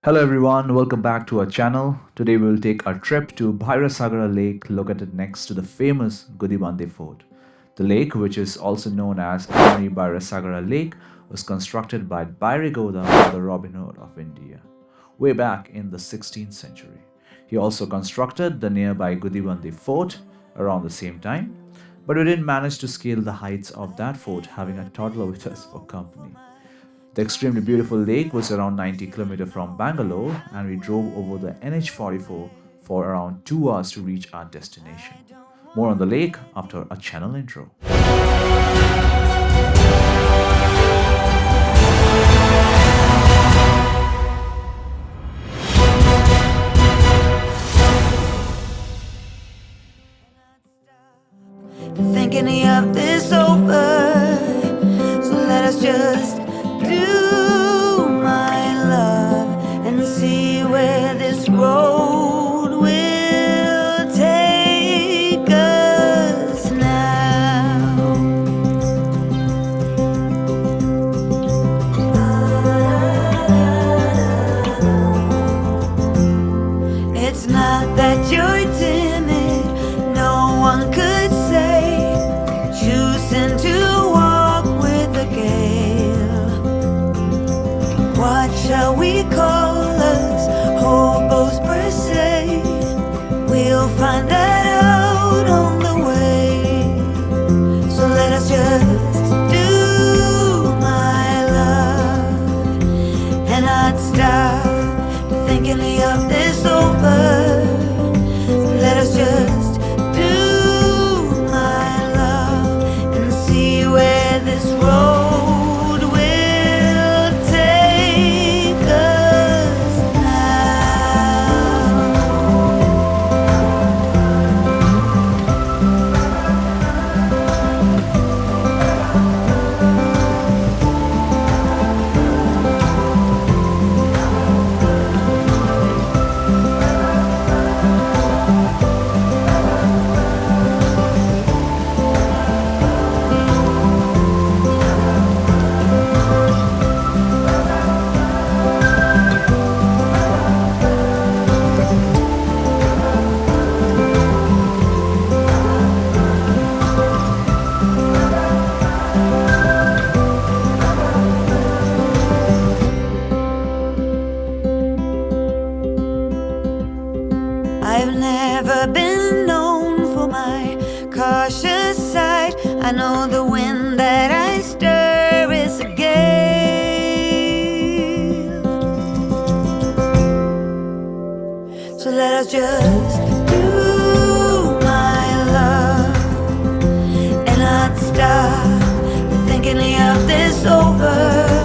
Hello everyone, welcome back to our channel. Today we will take a trip to Bhairasagara Lake located next to the famous Gudibande Fort. The lake, which is also known as Bhairasagara Lake, was constructed by Bhairasagara, the Robin Hood of India, way back in the 16th century. He also constructed the nearby Gudibande Fort around the same time, but we didn't manage to scale the heights of that fort having a toddler with us for company. The extremely beautiful lake was around 90 km from Bangalore, and we drove over the NH44 for around 2 hours to reach our destination. More on the lake after a channel intro. Thinking of this over, so let us just do my love and see where this road will take us now. It's not that you're timid, no one could say, choosing to walk with the gale. What shall we call us? Hobos per se. We'll find that out on the way. So let us just do my love and not stop thinking of this over. Let us just do my love and see where this road will take us now. I've never been known for my cautious side. I know the wind that I stir is a gale. So let us just do my love and not stop thinking of this over.